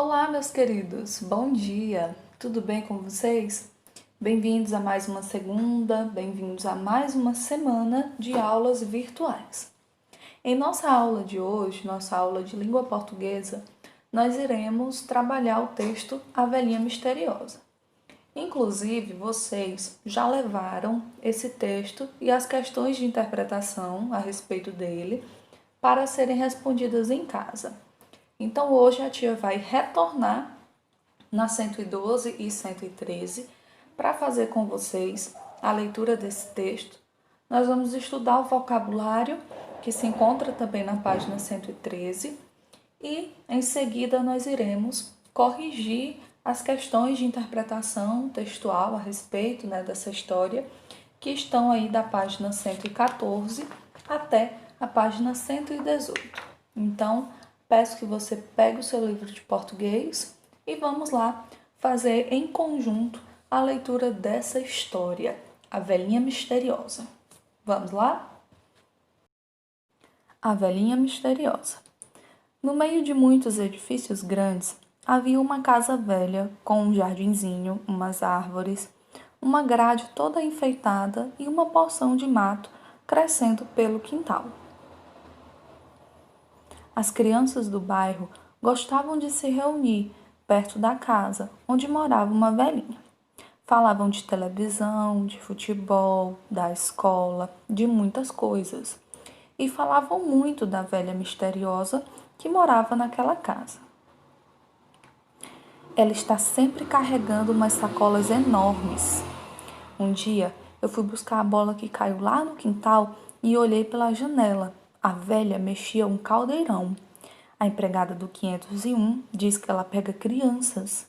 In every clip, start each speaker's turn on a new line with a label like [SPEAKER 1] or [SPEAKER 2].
[SPEAKER 1] Olá, meus queridos, bom dia, tudo bem com vocês? Bem-vindos a mais uma segunda, bem-vindos a mais uma semana de aulas virtuais. Em nossa aula de hoje, nossa aula de língua portuguesa, nós iremos trabalhar o texto A Velhinha Misteriosa. Inclusive, vocês já levaram esse texto e as questões de interpretação a respeito dele para serem respondidas em casa. Então, hoje a tia vai retornar na 112 e 113 para fazer com vocês a leitura desse texto. Nós vamos estudar o vocabulário, que se encontra também na página 113, e em seguida nós iremos corrigir as questões de interpretação textual a respeito dessa história, que estão aí da página 114 até a página 118. Então, peço que você pegue o seu livro de português e vamos lá fazer em conjunto a leitura dessa história, A Velhinha Misteriosa. Vamos lá? A Velhinha Misteriosa. No meio de muitos edifícios grandes, havia uma casa velha com um jardinzinho, umas árvores, uma grade toda enfeitada e uma porção de mato crescendo pelo quintal. As crianças do bairro gostavam de se reunir perto da casa onde morava uma velhinha. Falavam de televisão, de futebol, da escola, de muitas coisas. E falavam muito da velha misteriosa que morava naquela casa. Ela está sempre carregando umas sacolas enormes. Um dia eu fui buscar a bola que caiu lá no quintal e olhei pela janela. A velha mexia um caldeirão. A empregada do 501 diz que ela pega crianças.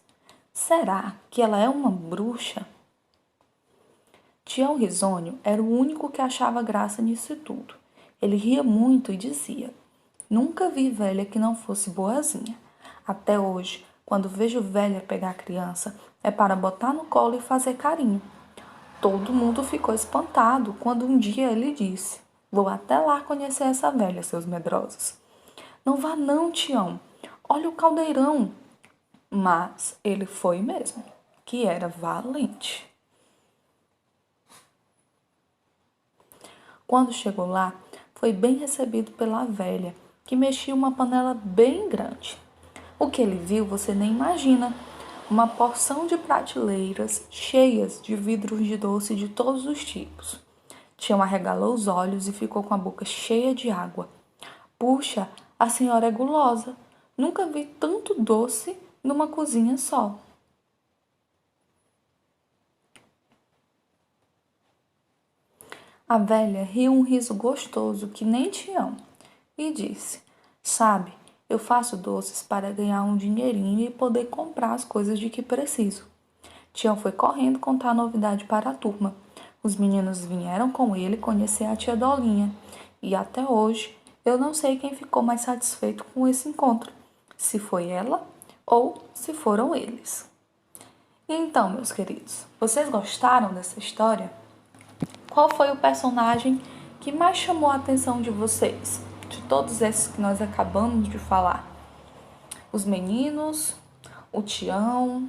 [SPEAKER 1] Será que ela é uma bruxa? Tião Risônio era o único que achava graça nisso tudo. Ele ria muito e dizia: nunca vi velha que não fosse boazinha. Até hoje, quando vejo velha pegar criança, é para botar no colo e fazer carinho. Todo mundo ficou espantado quando um dia ele disse: vou até lá conhecer essa velha, seus medrosos. Não vá não, Tião. Olha o caldeirão. Mas ele foi mesmo, que era valente. Quando chegou lá, foi bem recebido pela velha, que mexia uma panela bem grande. O que ele viu você nem imagina. Uma porção de prateleiras cheias de vidros de doce de todos os tipos. Tião arregalou os olhos e ficou com a boca cheia de água. Puxa, a senhora é gulosa. Nunca vi tanto doce numa cozinha só. A velha riu um riso gostoso que nem Tião e disse: sabe, eu faço doces para ganhar um dinheirinho e poder comprar as coisas de que preciso. Tião foi correndo contar a novidade para a turma. Os meninos vieram com ele conhecer a tia Dolinha. E até hoje eu não sei quem ficou mais satisfeito com esse encontro, se foi ela ou se foram eles. E então, meus queridos, vocês gostaram dessa história? Qual foi o personagem que mais chamou a atenção de vocês, de todos esses que nós acabamos de falar? Os meninos, o Tião,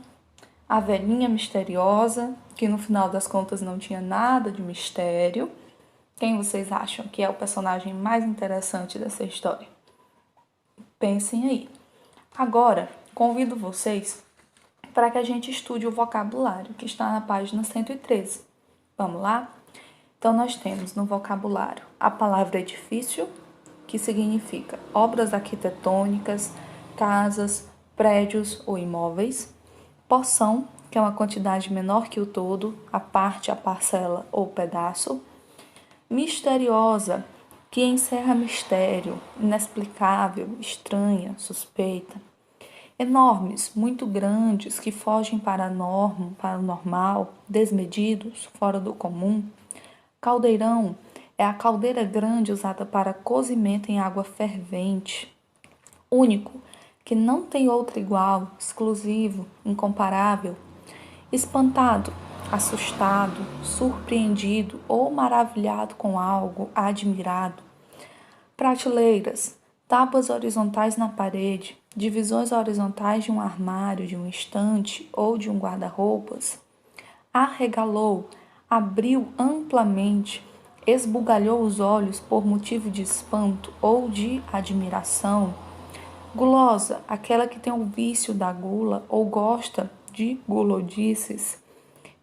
[SPEAKER 1] a velhinha misteriosa, que no final das contas não tinha nada de mistério. Quem vocês acham que é o personagem mais interessante dessa história? Pensem aí. Agora, convido vocês para que a gente estude o vocabulário, que está na página 113. Vamos lá? Então, nós temos no vocabulário a palavra edifício, que significa obras arquitetônicas, casas, prédios ou imóveis. Porção, que é uma quantidade menor que o todo, a parte, a parcela ou pedaço. Misteriosa, que encerra mistério, inexplicável, estranha, suspeita. Enormes, muito grandes, que fogem para a norma, para o normal, desmedidos, fora do comum. Caldeirão é a caldeira grande usada para cozimento em água fervente. Único, que não tem outro igual, exclusivo, incomparável. Espantado, assustado, surpreendido ou maravilhado com algo, admirado. Prateleiras, tábuas horizontais na parede, divisões horizontais de um armário, de um estante ou de um guarda-roupas, arregalou, abriu amplamente, esbugalhou os olhos por motivo de espanto ou de admiração. Gulosa, aquela que tem o vício da gula ou gosta de gulodices.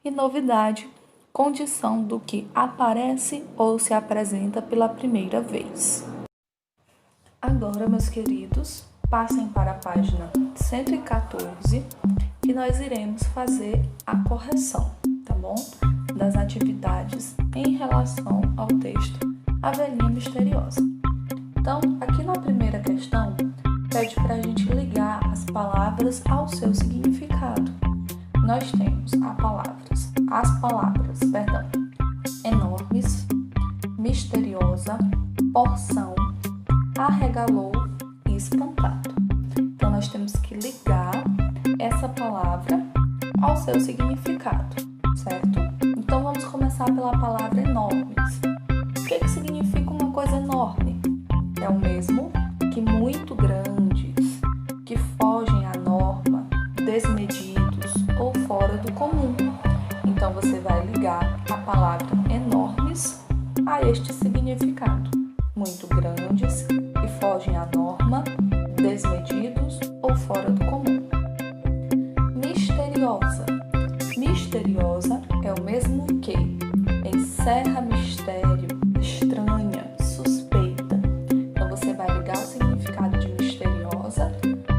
[SPEAKER 1] E novidade, condição do que aparece ou se apresenta pela primeira vez. Agora, meus queridos, passem para a página 114, que nós iremos fazer a correção, tá bom? Das atividades em relação ao texto A Velhinha Misteriosa. Então, aqui na primeira questão, pede para a gente ligar as palavras ao seu significado. Nós temos as palavras, enormes, misteriosa, porção, arregalou e espantado. Então, nós temos que ligar essa palavra ao seu significado, certo? Então, vamos começar pela palavra enormes. O que significa uma coisa enorme? É o mesmo que muito grandes, que fogem à norma, desmedidos ou fora do comum. Então, você vai ligar a palavra enormes a este significado. Muito grandes, que fogem à norma, desmedidos ou fora do comum. Misteriosa. Misteriosa é o mesmo que encerra mistério, estranha, suspeita. Então, você vai ligar o significado de misteriosa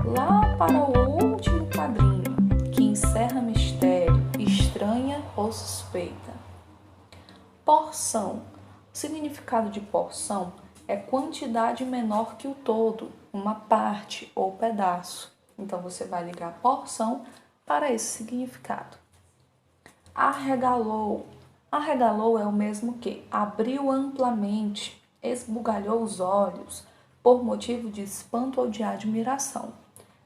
[SPEAKER 1] lá para o último quadrinho, que encerra mistério, estranha ou suspeita. Porção. O significado de porção é quantidade menor que o todo, uma parte ou pedaço. Então, você vai ligar porção para esse significado. Arregalou. Arregalou é o mesmo que abriu amplamente, esbugalhou os olhos, por motivo de espanto ou de admiração.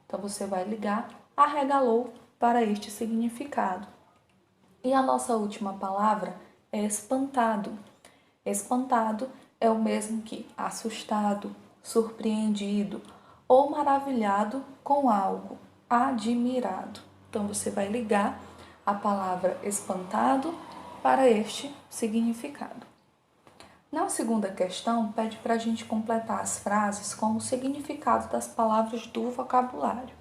[SPEAKER 1] Então, você vai ligar arregalou para este significado. E a nossa última palavra é espantado. Espantado é o mesmo que assustado, surpreendido ou maravilhado com algo, admirado. Então, você vai ligar a palavra espantado para este significado. Na segunda questão, pede para a gente completar as frases com o significado das palavras do vocabulário.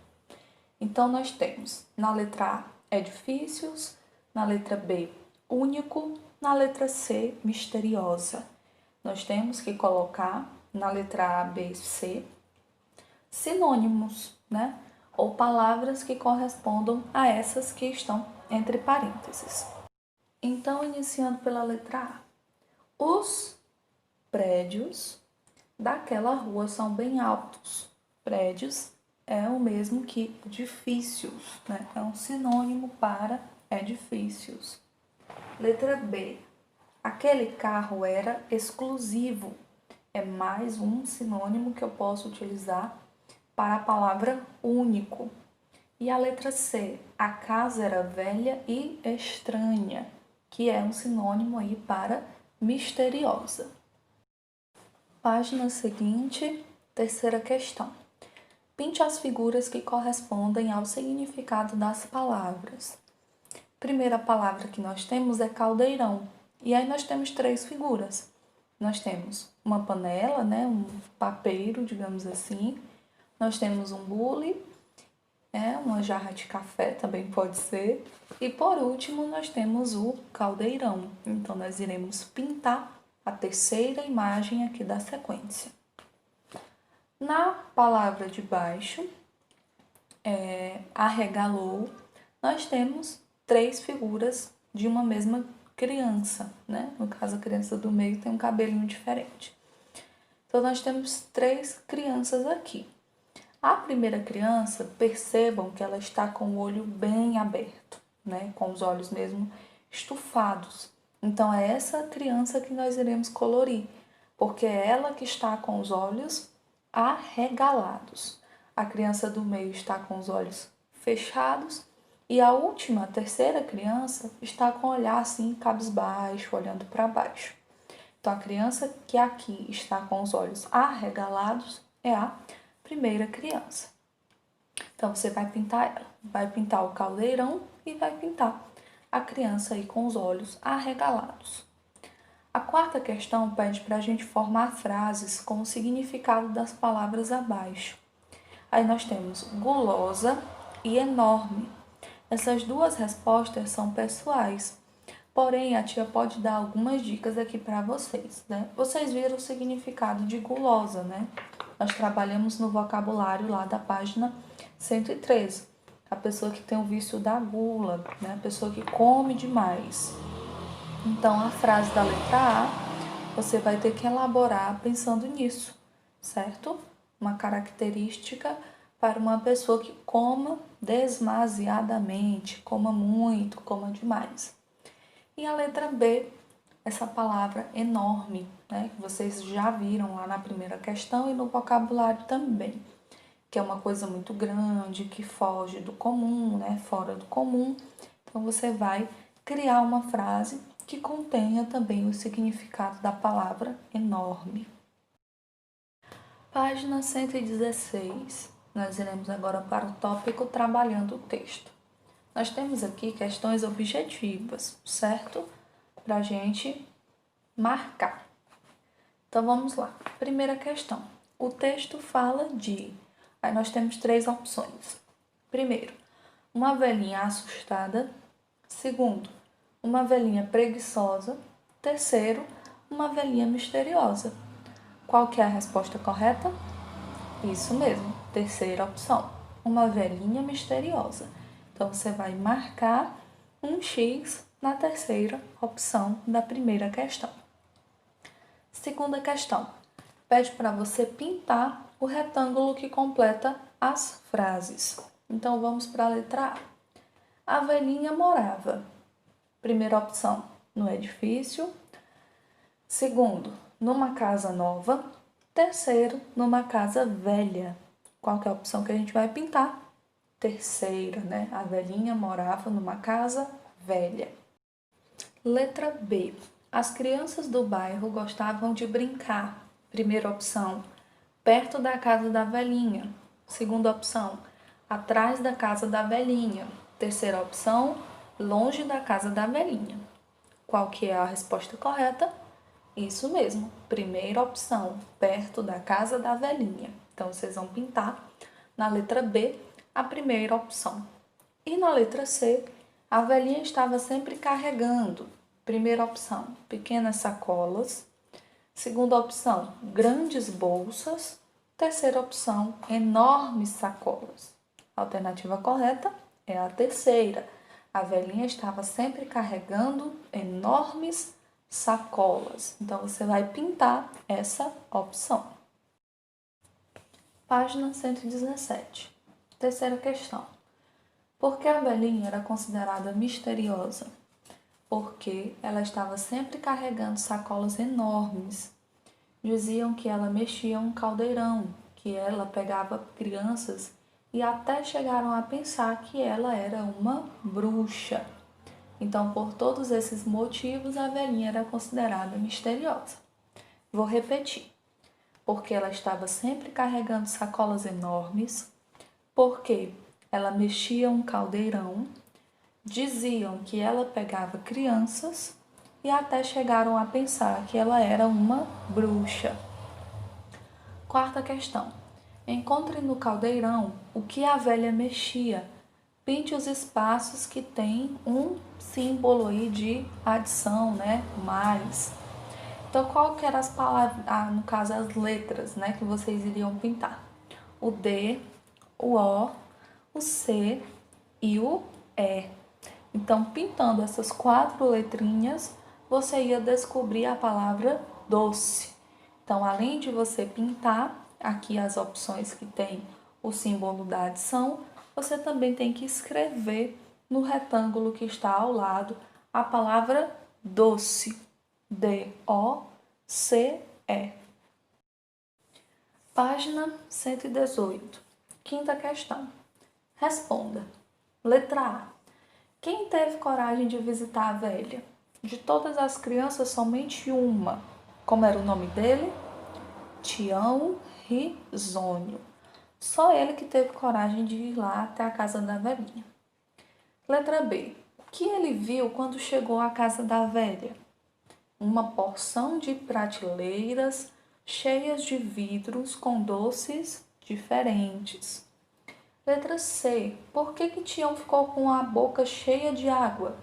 [SPEAKER 1] Então, nós temos na letra A, edifícios, na letra B, único, na letra C, misteriosa. Nós temos que colocar na letra A, B e C sinônimos, né? Ou palavras que correspondam a essas que estão entre parênteses. Então, iniciando pela letra A. Os prédios daquela rua são bem altos. Prédios é o mesmo que edifícios, né? É um sinônimo para edifícios. Letra B. Aquele carro era exclusivo. É mais um sinônimo que eu posso utilizar para a palavra único. E a letra C. A casa era velha e estranha, que é um sinônimo aí para misteriosa. Página seguinte, terceira questão. Pinte as figuras que correspondem ao significado das palavras. Primeira palavra que nós temos é caldeirão. E aí nós temos três figuras. Nós temos uma panela, né, um papeiro, digamos assim. Nós temos um bule, uma jarra de café também pode ser. E por último, nós temos o caldeirão. Então, nós iremos pintar a terceira imagem aqui da sequência. Na palavra de baixo, arregalou, nós temos três figuras de uma mesma criança, né? No caso, a criança do meio tem um cabelinho diferente. Então, nós temos três crianças aqui. A primeira criança, percebam que ela está com o olho bem aberto, né? Com os olhos mesmo estufados. Então, é essa criança que nós iremos colorir, porque é ela que está com os olhos arregalados. A criança do meio está com os olhos fechados e a última, a terceira criança, está com o olhar assim, cabisbaixo, olhando para baixo. Então, a criança que aqui está com os olhos arregalados é a primeira criança. Então, você vai pintar ela. Vai pintar o caldeirão e vai pintar a criança aí com os olhos arregalados. A quarta questão pede para a gente formar frases com o significado das palavras abaixo. Aí nós temos gulosa e enorme. Essas duas respostas são pessoais. Porém, a tia pode dar algumas dicas aqui para vocês, né? Vocês viram o significado de gulosa, né? Nós trabalhamos no vocabulário lá da página 113. A pessoa que tem o vício da gula, né? A pessoa que come demais. Então, a frase da letra A, você vai ter que elaborar pensando nisso, certo? Uma característica para uma pessoa que coma demasiadamente, coma muito, coma demais. E a letra B, essa palavra enorme, né? Que vocês já viram lá na primeira questão e no vocabulário também, que é uma coisa muito grande, que foge do comum, né? Fora do comum. Então, você vai criar uma frase que contenha também o significado da palavra enorme. Página 116. Nós iremos agora para o tópico trabalhando o texto. Nós temos aqui questões objetivas, certo? Para a gente marcar. Então, vamos lá. Primeira questão. O texto fala de... Aí nós temos 3 opções. Primeiro, uma velhinha assustada. Segundo, uma velhinha preguiçosa. Terceiro, uma velhinha misteriosa. Qual que é a resposta correta? Isso mesmo, terceira opção, uma velhinha misteriosa. Então, você vai marcar um X na terceira opção da primeira questão. Segunda questão, pede para você pintar o retângulo que completa as frases. Então, vamos para a letra A. A velhinha morava. Primeira opção, no edifício. Segundo, numa casa nova. Terceiro, numa casa velha. Qual que é a opção que a gente vai pintar? Terceira, né? A velhinha morava numa casa velha. Letra B. As crianças do bairro gostavam de brincar. Primeira opção, perto da casa da velhinha. Segunda opção, atrás da casa da velhinha. Terceira opção, longe da casa da velhinha. Qual que é a resposta correta? Isso mesmo, primeira opção, perto da casa da velhinha. Então, vocês vão pintar na letra B a primeira opção. E na letra C, a velhinha estava sempre carregando. Primeira opção, pequenas sacolas. Segunda opção, grandes bolsas. Terceira opção, enormes sacolas. A alternativa correta é a terceira. A velhinha estava sempre carregando enormes sacolas. Então, você vai pintar essa opção. Página 117. Terceira questão. Por que a velhinha era considerada misteriosa? Porque ela estava sempre carregando sacolas enormes. Diziam que ela mexia um caldeirão, que ela pegava crianças e até chegaram a pensar que ela era uma bruxa. Então, por todos esses motivos, a velhinha era considerada misteriosa. Vou repetir. Porque ela estava sempre carregando sacolas enormes, porque ela mexia um caldeirão, diziam que ela pegava crianças e até chegaram a pensar que ela era uma bruxa. Quarta questão. Encontre no caldeirão o que a velha mexia. Pinte os espaços que tem um símbolo aí de adição, né? Mais. Então, qual que eram as palavras, no caso, as letras, né? Que vocês iriam pintar? O D, o O, o C e o E. Então, pintando essas 4 letrinhas, você ia descobrir a palavra doce. Então, além de você pintar aqui as opções que tem o símbolo da adição, você também tem que escrever no retângulo que está ao lado a palavra doce. D-O-C-E. Página 118. Quinta questão. Responda. Letra A. Quem teve coragem de visitar a velha? De todas as crianças, somente uma. Como era o nome dele? Tião Risônio. Só ele que teve coragem de ir lá até a casa da velhinha. Letra B. O que ele viu quando chegou à casa da velha? Uma porção de prateleiras cheias de vidros com doces diferentes. Letra C. Por que Tião ficou com a boca cheia de água?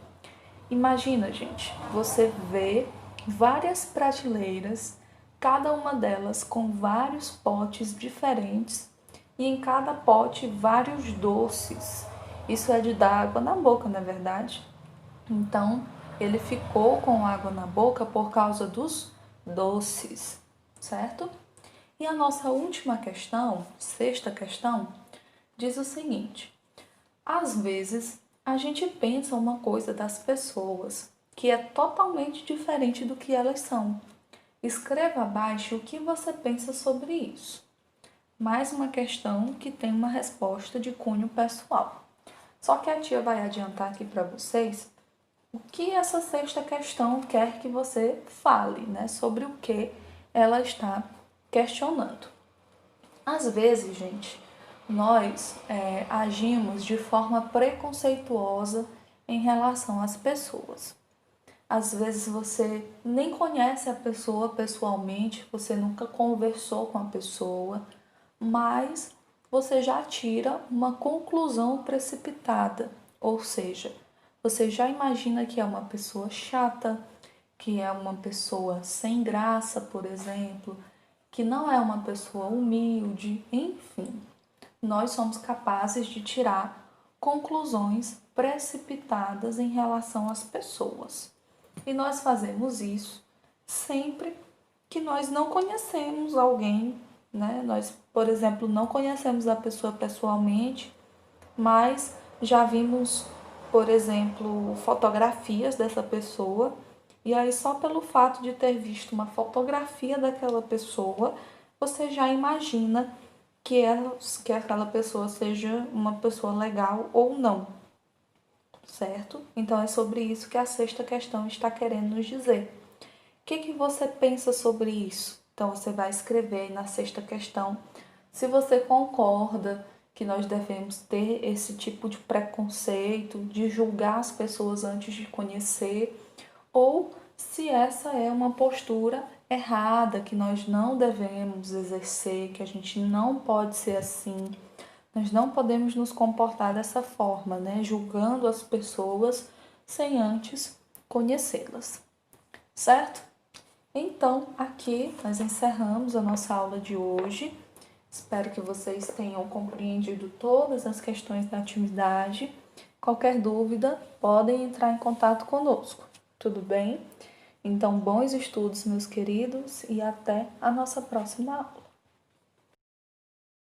[SPEAKER 1] Imagina, gente, você vê várias prateleiras, cada uma delas com vários potes diferentes e em cada pote vários doces. Isso é de dar água na boca, não é verdade? Então, ele ficou com água na boca por causa dos doces, certo? E a nossa última questão, sexta questão, diz o seguinte: às vezes a gente pensa uma coisa das pessoas que é totalmente diferente do que elas são. Escreva abaixo o que você pensa sobre isso. Mais uma questão que tem uma resposta de cunho pessoal. Só que a tia vai adiantar aqui para vocês o que essa sexta questão quer que você fale, né? Sobre o que ela está questionando. Às vezes, gente, nós agimos de forma preconceituosa em relação às pessoas. Às vezes você nem conhece a pessoa pessoalmente, você nunca conversou com a pessoa, mas você já tira uma conclusão precipitada, ou seja, você já imagina que é uma pessoa chata, que é uma pessoa sem graça, por exemplo, que não é uma pessoa humilde, enfim. Nós somos capazes de tirar conclusões precipitadas em relação às pessoas. E nós fazemos isso sempre que nós não conhecemos alguém, né? Nós, por exemplo, não conhecemos a pessoa pessoalmente, mas já vimos, por exemplo, fotografias dessa pessoa, e aí só pelo fato de ter visto uma fotografia daquela pessoa, você já imagina que aquela pessoa seja uma pessoa legal ou não, certo? Então é sobre isso que a sexta questão está querendo nos dizer. O que você pensa sobre isso? Então você vai escrever aí na sexta questão se você concorda que nós devemos ter esse tipo de preconceito, de julgar as pessoas antes de conhecer, ou se essa é uma postura errada, que nós não devemos exercer, que a gente não pode ser assim. Nós não podemos nos comportar dessa forma, né? Julgando as pessoas sem antes conhecê-las, certo? Então, aqui nós encerramos a nossa aula de hoje. Espero que vocês tenham compreendido todas as questões da atividade. Qualquer dúvida, podem entrar em contato conosco, tudo bem? Então, bons estudos, meus queridos, e até a nossa próxima aula.